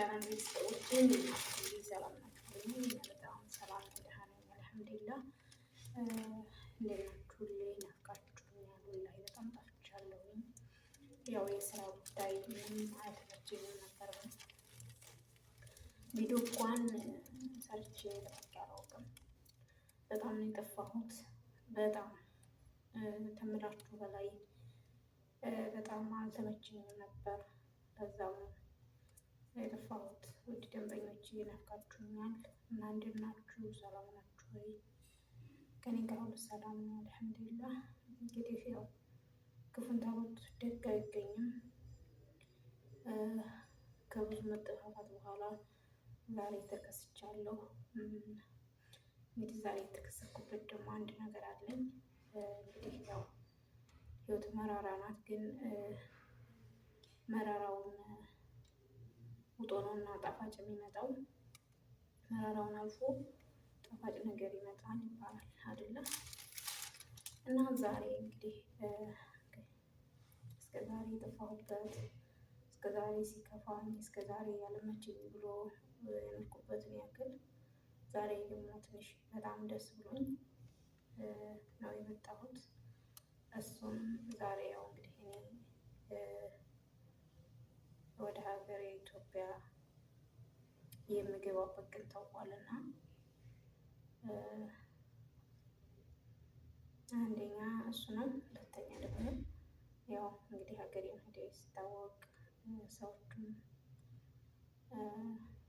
ቻናል ቤተሰቦች እንዴት ናችሁ? ሰላም ናችሁ? በጣም ሰላም ደህና ነኝ አልሐምዱሊላህ። እንዴት ናችሁልኝ? ናፍቃችሁኛል። ወላሂ በጣም ጠፍቻለሁኝ። ያው የስራ ጉዳይ ምንም አልተመቸኝም ነበር። ቪዲዮ እንኳን ሰርቼ ለቀቅ አላውቅም። በጣም ነው የጠፋሁት። በጣም ከምላችሁ በላይ በጣም አልተመቸኝም ነበር። በዛው የጠፋሁት ውድ ደንበኞች ናፍቃችሁኛል እና እንዴት ናችሁ? ሰላም ናችሁ ወይ? ከኔ ጋር ሁሉ ሰላም ነው አልሐምዱሊላህ። እንግዲህ ያው ክፉን ታቦት ደግ አይገኝም። ከብዙ መጠፋፋት በኋላ ዛሬ ተከስቻለሁ። እንግዲህ ዛሬ የተከሰትኩበት ደግሞ አንድ ነገር አለኝ። እንግዲህ ያው ህይወት መራራ ናት፣ ግን መራራውን ውጦ ነው እና ጣፋጭ የሚመጣው። መራራውን አልፎ ጣፋጭ ነገር ይመጣል ይባላል አይደለም? እና ዛሬ እንግዲህ እስከ ዛሬ የጠፋሁበት፣ እስከ ዛሬ ሲከፋኝ፣ እስከ ዛሬ ያለመችኝ ብሎ የኖርኩበትን ያክል ዛሬ ደግሞ ትንሽ በጣም ደስ ብሎኝ ነው የመጣሁት። እሱም ዛሬ ያው እንግዲህ ወደ ሀገሬ ኢትዮጵያ የምገባበት ቀን ታውቋልና አንደኛ እሱ ነው። ሁለተኛ ደግሞ ያው እንግዲህ ሀገሬን ሄደ ሲታወቅ ሰዎቹም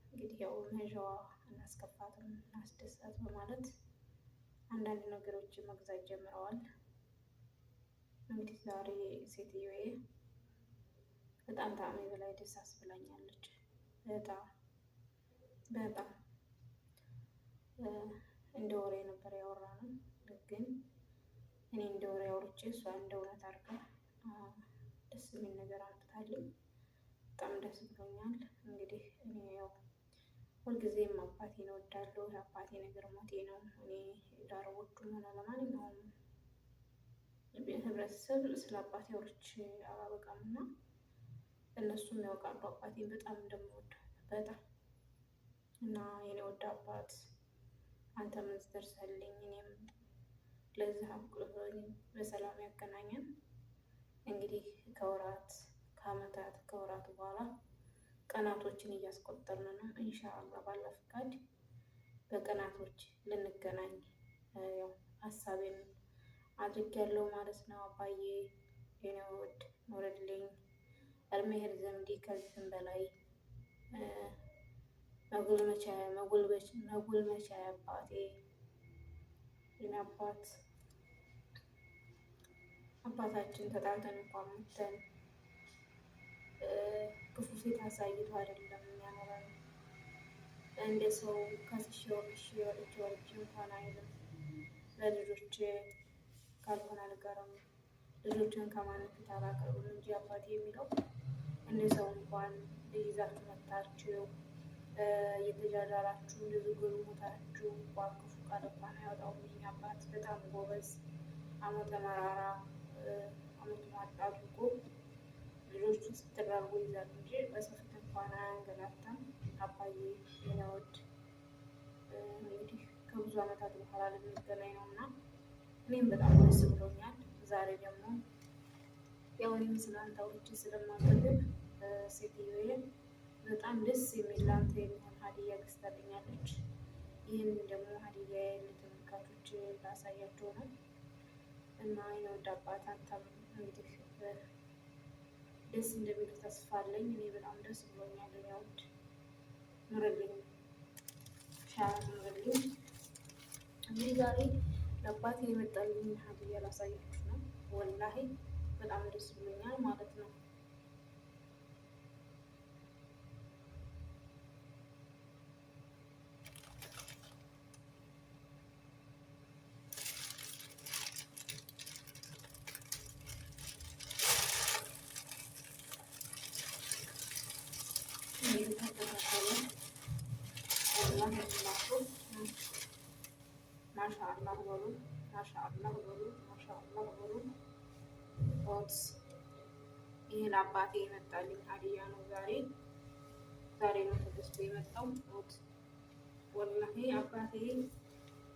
እንግዲህ ያው መዣዋ እናስከፋትም እናስደሳት በማለት አንዳንድ ነገሮችን መግዛት ጀምረዋል። እንግዲህ ዛሬ ሴትዮዬ በጣም ጣዕሜ በላይ ደስ አስብላኛለች። በጣም በጣም እንደ ወሬ ነበር ያወራነው፣ ግን እኔ እንደ ወሬ አውርቼ እሷ እንደ እውነት አድርጋ ደስ የሚል ነገር አምጥታለኝ በጣም ደስ ብሎኛል። እንግዲህ እኔ ያው ሁልጊዜም አባቴን እወዳለሁ። የአባቴ ነገር ሞቴ ነው። እኔ ለአረቦቹም ሆነ ለማንኛውም ህብረተሰብ ስለ አባቴ አውርቼ አላበቃም እና እነሱም ያውቃሉ አባቴን በጣም እንደምወደው በጣም እና የኔ ወደ አባት አንተ ምን ትደርሳለኝ፣ እኔም ለዚህ አብቅቶኝ በሰላም ያገናኘን። እንግዲህ ከወራት ከአመታት ከወራት በኋላ ቀናቶችን እያስቆጠርን ነው። ኢንሻአላህ ባላ ፍቃድ በቀናቶች ልንገናኝ ያው ሀሳቤን አድርጌያለሁ ማለት ነው። አባዬ የኔ ውድ ኑርልኝ፣ እድሜህ ዘምዲ ከዚህም በላይ መጎልመቻ አባቴ የኔ አባት አባታችን ተጣልተን እንኳን መተን ክፉ ፊት አሳይቶ አይደለም የሚያኖረን። እንደ ሰው ከስሼ ወርሼ ወጥቼ ወርጄ እንኳን አይልም። ለልጆቼ ካልሆነ አልቀርም፣ ልጆችን ከማንም ፊት አላቀርብም እንጂ አባቴ የሚለው እንደ ሰው እንኳን ይዛችሁ መታችሁ እየተጃጃላችሁ ልዝጉሩ ሞታችሁ እንኳን ክፉ ቃል እንኳን አያወጣውም። የእኛ አባት በጣም ጎበዝ፣ አመተ መራራ አመት ማጣ አድርጎ ልጆቹን ስትራቡ ይዛል እንጂ በሰው ፊት እንኳን አያንገላታም። አባዬ የኔ ውድ እንግዲህ ከብዙ አመታት በኋላ ልንገናኝ ነው እና እኔም በጣም ደስ ብሎኛል። ዛሬ ደግሞ ያው እኔም ስላንተ አውርቼ ስለማልፈልግ ሴትዮዬ በጣም ደስ የሚል ለአንተ የሚሆን ሀዲያ ገዝታልኛለች። ይህን ደግሞ ሀዲያ ለተመልካቾች ላሳያቸው ነው እና የኔ ወደ አባት አንተም እንግዲህ ደስ እንደሚል ተስፋ አለኝ። እኔ በጣም ደስ ብሎኛል። የኔ ውድ ኑርልኝ፣ ሻህ ኑርልኝ። እንግዲህ ዛሬ ለአባቴ የመጣልኝ ሀዲያ ላሳያችሁ ነው። ወላሂ በጣም ደስ ብሎኛል ማለት ነው። ማሻአላህ በሉ፣ ማሻአላህ በሉ፣ ማሻአላህ በሉ። ይህ ለአባቴ የመጣልኝ ሀዲያ ነው። ዛሬ ነው ገዝቶ የመጣው ወላሂ አባቴ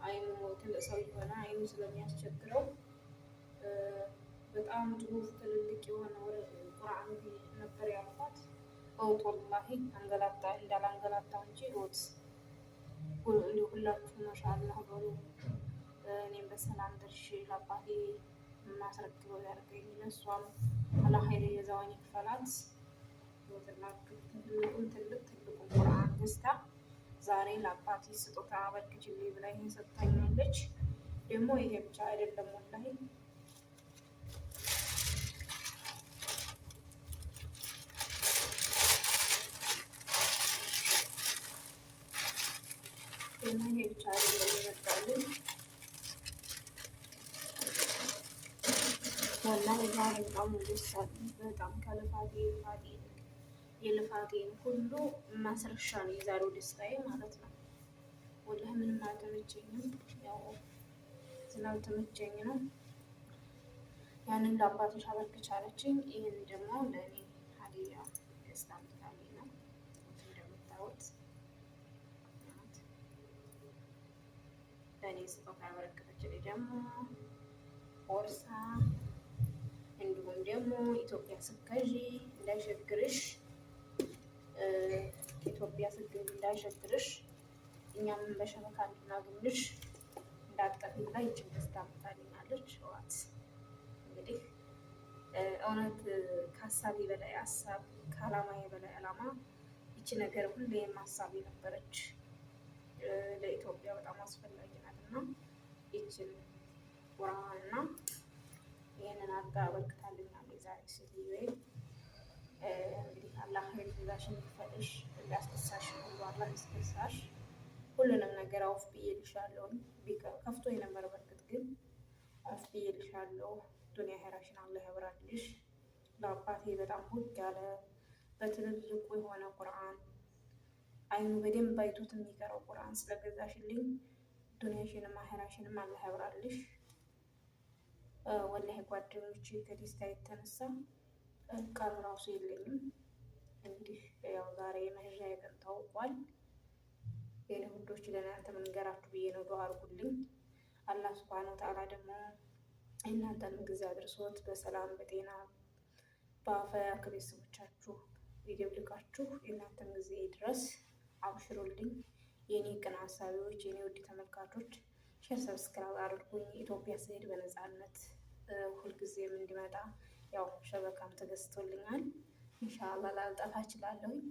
አይኑ ትልቅ ሰው የሆነ አይኑ ስለሚያስቸግረው በጣም ጽሁፍ ትልልቅ የሆነ ቁርአን ነበር ያልኳት። ወላሂ አንገላታ እንዳላንገላታው እንጂ ሁላችሁ ማሻአላህ በሉ። እኔም በሰላም ደርሼ ለአባቴ የማስረክበው ያደርገኝ፣ ለእሷም አላህ ኸይር የጀዛዋን ይክፈላት። ትልቁን ቁርአን ገዝታ ዛሬ ለአባቴ ስጦታ አበርክችልኝ ብላ ይሄን ሰጥታኛለች። ደግሞ ይሄ ብቻ አይደለም ወላሂ ይሄ ብቻ አይደለም ይመጣልኝ ወላሂ ዛሬ በጣም ደስ አለኝ። በጣም የልፋቴን ሁሉ ማስረሻ ነው የዛሬው ደስታዬ ማለት ነው። ወላሂ ምንም አልተመቸኝም፣ ያው ስላልተመቸኝ ነው። ያንን ለአባቶች አበርክቻለችኝ። ይህን ደግሞ ለእኔ ሀዲያ ደስታ ምታለኝ ነው። እንደምታዩት ለእኔ ስጦታ ያበረከተችልኝ ደግሞ ቦርሳ፣ እንዲሁም ደግሞ ኢትዮጵያ ስትገዢ እንዳይቸግርሽ እኛም በሸበካ እንድናገኝሽ እንዳትጠፊ ብላ ይችን ገዝታ አምጥታልኛለች። ዋት እንግዲህ እውነት ከሀሳቤ በላይ ሀሳብ፣ ከአላማዬ በላይ አላማ። ይቺ ነገር ሁሌም ሀሳቤ ነበረች። ለኢትዮጵያ በጣም አስፈላጊ ናት እና ይችን ቁርአንና ይህንን አጋ አበርክታልኛለች ዛሬ ሴትዮዬ። እንግዲህ አላህ ኸይር ጀዛሽን ይክፈልሽ፣ እንዳስደሳሽ ሁሉ አላህ ያስደሳሽ። ሁሉንም ነገር አውፍ ብዬልሻለሁ። ከፍቶ የነበረ በርግጥ ግን አውፍ ብዬልሻለሁ። ዱንያ ኸይራሽን አላህ ያብራልሽ። ለአባቴ በጣም ውድ ያለ በትልልቁ የሆነ ቁርአን አይኑ በደንብ አይቶት የሚቀረው ቁርአን ስለገዛሽልኝ ዱንያሽንም አኸራሽንም አላህ ያብራልሽ። ወላሂ ጓደኞቼ ከደስታ የተነሳ ቃል ራሱ የለኝም። እንግዲህ ያው ዛሬ መሄጃ የቀን ታውቋል። የኔ ውዶች ለእናንተ መንገራችሁ ብዬ ነው። ዱዓ አድርጉልኝ። አላህ ሱብሃነሁ ወተዓላ ደግሞ እናንተንም ጊዜ አድርሶት በሰላም በጤና በአፈያ ከቤተሰቦቻችሁ ይደብልቃችሁ። የእናንተን ጊዜ ድረስ አብሽሩልኝ። የኔ ቅን ሀሳቢዎች፣ የኔ ውድ ተመልካቾች ሼር ሰብስክራይብ አድርጉኝ። ኢትዮጵያ ስሄድ በነፃነት ሁልጊዜም እንዲመጣ ያው ሸበካም ተገዝቶልኛል። ኢንሻአላህ ላልጠፋ እችላለሁኝ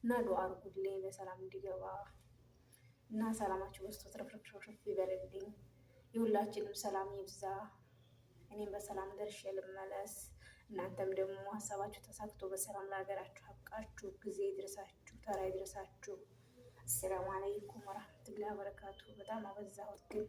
እና ዱዓ አድርጉልኝ በሰላም እንዲገባ እና ሰላማችሁ በስቶ ትርፍርፍ ይበልልኝ። የሁላችንም ሰላም ይብዛ። እኔም በሰላም ደርሼ ልመለስ። እናንተም ደግሞ ሀሳባችሁ ተሳክቶ በሰላም ለሀገራችሁ አብቃችሁ። ጊዜ ይድረሳችሁ፣ ተራ ይድረሳችሁ። አሰላሙ አለይኩም ወራህመቱላሂ ወበረካቱ። በጣም አበዛሁት ግን